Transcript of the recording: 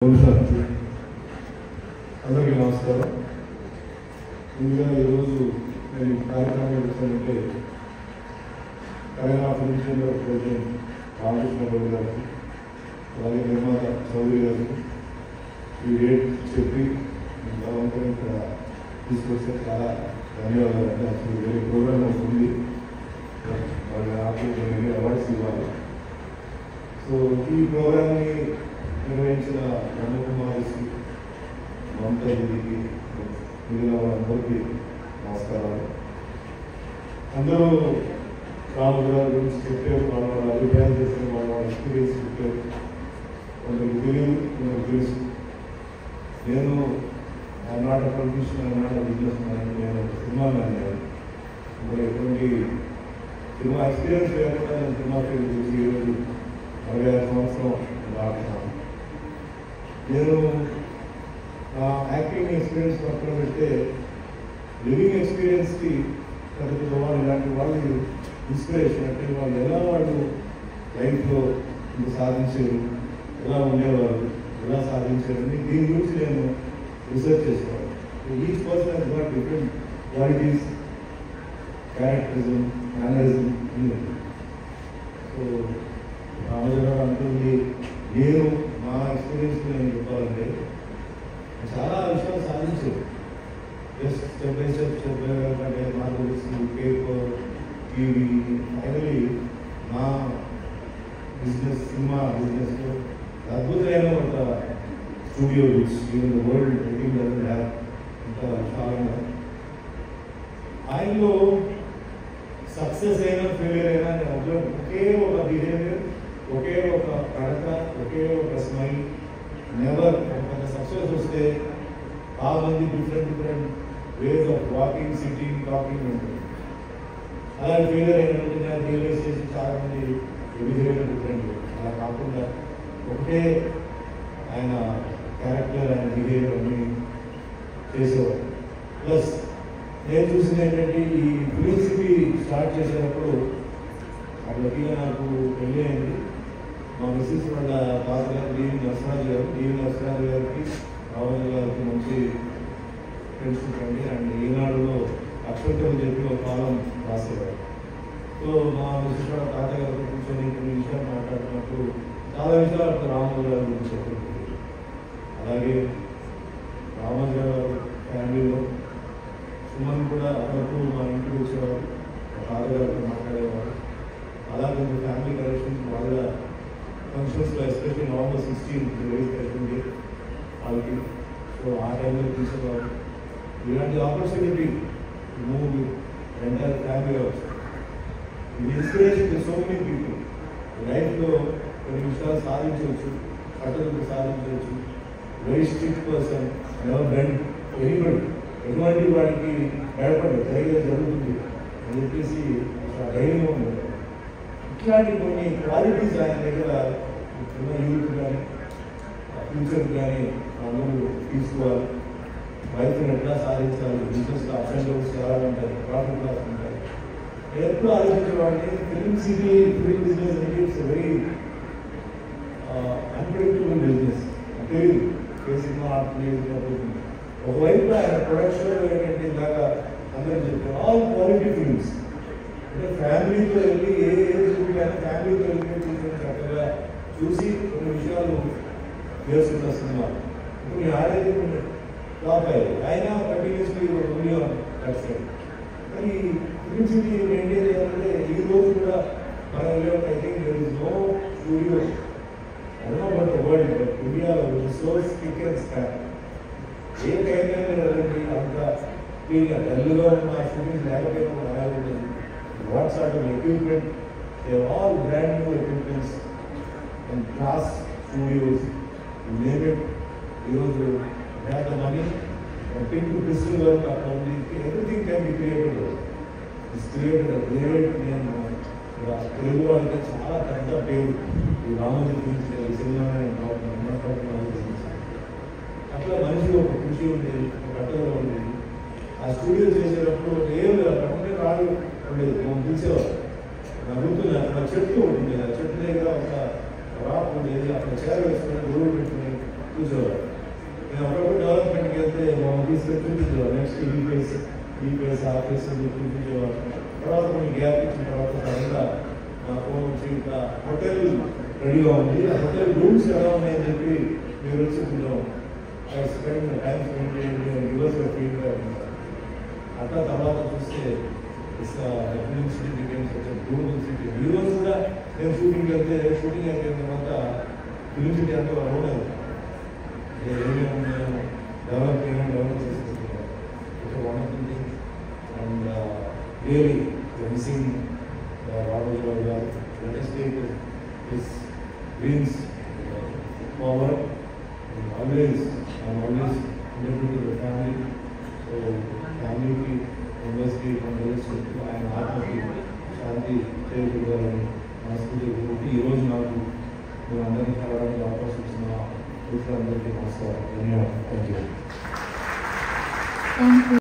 అందరికీ నమస్కారం. ముందుగా ఈరోజు నేను కార్యక్రమం చేశానంటే Telangana film chamber president Ramakrishna Goud గారికి, అలాగే నిర్మాత చౌదరి గారికి ఈ డేట్ చెప్పి బలవంతం ఇక్కడ తీసుకొస్తే చాలా ధన్యవాదాలు. అంటే అసలు వేరే ప్రోగ్రామ్ ఉంది, వాళ్ళ నాకు కొన్ని అవార్డ్స్ ఇవ్వాలి. సో ఈ ప్రోగ్రామ్ని నిర్వహించిన బ్రహ్మకుమారికి, మమతా దీనికి, మిగిలిన వాళ్ళందరికీ నమస్కారాలు. అందరూ రాము గారి గురించి చెప్పారు, వాళ్ళ అభిప్రాయం చేసిన వాళ్ళ ఎక్స్పీరియన్స్ చెప్పారు. కొందరికి తెలియదు, కొందరికి తెలుసు. నేను not politician, not business man, నేను సినిమా మ్యాన్. ఇప్పుడు ఎటువంటి సినిమా ఎక్స్పీరియన్స్ లేకుండా నేను సినిమా ఫీల్డ్ చూసి ఈరోజు 65 సంవత్సరం ఆడుతున్నాను. నేను నా యాక్టింగ్ ఎక్స్పీరియన్స్ పక్కన పెడితే లివింగ్ ఎక్స్పీరియన్స్కి పెద్ద వాళ్ళు ఇలాంటి వాళ్ళు ఇన్స్పిరేషన్. అంటే వాళ్ళు ఎలా వాళ్ళు లైఫ్లో ఇంత సాధించారు, ఎలా ఉండేవారు, ఎలా సాధించారు అని దీని గురించి నేను రీసెర్చ్ చేసుకోవాలి. Each person has got different qualities, characterism, mannerism. So Ramajarao అంటుంది, నేను మా ఎక్స్పీరియన్స్ నేను చెప్పాలంటే చాలా విషయాలు సాధించారు. జస్ట్ స్టెప్ బై స్టెప్ అంటే నాకు తెలిసింది పేపర్, టీవీ, ఫైనలీ మా బిజినెస్, సినిమా బిజినెస్లో అద్భుతమైన ఒక studio which even the world team doesn't have ఇంత విశాలంగా. ఆయనలో సక్సెస్ అయినా ఫెయిలియర్ అయినా నేను ఒకే ఒక బిహేవియర్, ఒకే ఒక కడక, ఒకే ఒక స్మైల్. నెవర్ ఒక సక్సెస్ వస్తే చాలా మంది different ways of walking, sitting, talking ఉంటుంది. అలాగే ఫెయిలియర్ అయినట్టు నేను రియలైజ్ చేసి చాలా మంది బిహేవియర్ డిఫరెంట్. అలా కాకుండా ఒకటే ఆయన క్యారెక్టర్, ఆయన బిహేవియర్ అన్ని చేసేవారు. ప్లస్ నేను చూసింది ఏంటంటే ఈ ఫిలిం సిటీ స్టార్ట్ చేసేటప్పుడు అట్లకి నాకు పెళ్ళి అయింది. మా మిస్సెస్ వాళ్ళ తాతగారు డివి నరసరాజు గారికి, రామరాజు గారికి మంచి ఫ్రెండ్షిప్ అండి. అండ్ ఈనాడులో అక్షంతలు చెప్పి ఒక కాలం రాసేవారు. సో మా మిస్సెస్ వాళ్ళ తాతగారితో కూర్చొని కొన్ని విషయాలు మాట్లాడుతున్నప్పుడు చాలా విషయాలు రామరాజు గారి గురించి చెప్పింది. అలాగే రామరాజు గారు ఫ్యామిలీలో సుమన్ కూడా అప్పుడప్పుడు మా ఇంటికి వచ్చేవారు, మా తాతగారితో మాట్లాడేవారు. అలాగే ఫ్యామిలీ కలెక్షన్స్ వాళ్ళ ఫంక్షన్స్లో ఎస్పెషల్లీ నవంబర్ 16 రిలీజ్ అవుతుంది వాళ్ళకి. సో ఆ టైంలో తీసేవారు. ఇలాంటి ఆపర్చునిటీ మూవ్ ఎంటైర్ ఫ్యామిలీ అవచ్చు. ఇది inspiration to so many people. లైఫ్లో కొన్ని విషయాలు సాధించవచ్చు, కట్టలు సాధించవచ్చు. Very strict person, never bend anybody. ఎటువంటి వాడికి భయపడదు, ధైర్యం జరుగుతుంది అని చెప్పేసి ధైర్యం ఉంది. ఇట్లాంటి కొన్ని క్వాలిటీస్ ఆయన దగ్గర ఉన్న యూత్ కానీ ఫ్యూచర్ కానీ అందరూ తీసుకోవాలి. రైతులు ఎట్లా సాధించాలి, బిజినెస్లో అప్ అండ్ డౌన్స్ చాలా ఉంటాయి, ప్రాఫిట్ లాస్ ఉంటాయి. ఎప్పుడు ఆలోచించేవాడిని ఫిలిం సిటీ, ఫిలిం బిజినెస్ అంటే ఇట్స్ వెరీ అన్ప్రెడిక్టబుల్ బిజినెస్. తెలియదు ఏ సినిమా ఆడుతుంది. ఒకవైపు ఆయన ప్రొడక్షన్లో ఏంటంటే ఇలాగా అందరూ చెప్తారు ఆల్ క్వాలిటీ ఫిల్మ్స్. అంటే ఫ్యామిలీతో వెళ్ళి ఏ చూడైనా ఫ్యామిలీతో వెళ్ళి చూసిన చక్కగా చూసి కొన్ని విషయాలు చేస్తున్న సినిమా. ఇప్పుడు నేను ఆడేది కొన్ని ఫ్లాప్ అయ్యాయి, అయినా continuously only on that side. కానీ ఫిలిం సిటీ మెయింటైన్ చేయాలంటే ఈ రోజు కూడా మన I think there is no studio I don't know about the world, but ఇండియాలో రిసోర్స్ కిక్ అండ్ స్టాండ్. ఏ టైంలో లేదండి అంత క్లీన్గా డల్లుగా ఉన్న షూటింగ్ లేకపోయినా అలాగే ఉంటుంది. What sort of equipment? They are all brand new equipments and class studios. You name it. You have the money. Pin to pistol work, everything can be created. It's created a great name. Telugu అంటే చాలా పెద్ద పేరు ఈ రామోజీ గురించి cinema. అట్లా మనిషి ఒక కృషి ఉండేది, ఒక కట్టలో ఉండేది. ఆ స్టూడియో చేసేటప్పుడు ఏం అక్కడ రాడు ఉండేది, మనం పిలిచేవారు. నవ్వుతున్నా అక్కడ చెట్టు ఉంటుంది, ఆ చెట్టు దగ్గర ఒక రాక్ ఉండేది, అక్కడ చేర వేసుకుని గొడవ పెట్టుకుని కూర్చోవాలి. నేను అప్పుడప్పుడు డెవలప్మెంట్కి వెళ్తే మనం తీసుకొని చూపించేవాడు. నెక్స్ట్ ఈ ఫేస్ ఆ ఫేస్ చూపించేవాడు. తర్వాత కొన్ని గ్యాప్ ఇచ్చిన తర్వాత సడన్గా నా ఫోన్ వచ్చి ఇంకా హోటల్ రెడీగా ఉంది, ఆ హోటల్ రూమ్స్ ఎలా ఉన్నాయని చెప్పి మీరు వచ్చి కొంచెం టైం స్పెండ్ చేయండి రివర్స్ ఫీడ్బ్యాక్. అట్లా తర్వాత చూస్తే ఫిలిం సిటీ బికెమ్స్ గ్లోబల్ సిటీ. ఈరోజు కూడా నేను షూటింగ్ అయిపోయిన తర్వాత ఫిలిం సిటీ అంతా రోడదు డెవలప్ చేసుకుంటున్నాను. One of the things and really missing Ramoji Rao గారు. Let us take his dreams forward. I'm always indebted to the family. So family members की ఆయన ఆత్మకి శాంతి చేకూరాలని మనస్ఫూర్తిగా ఈ రోజు నాకు మేము అందరినీ కలవడానికి అవకాశం ఇచ్చిన అందరికీ నమస్కారం. ధన్యవాదాలు. Thank you.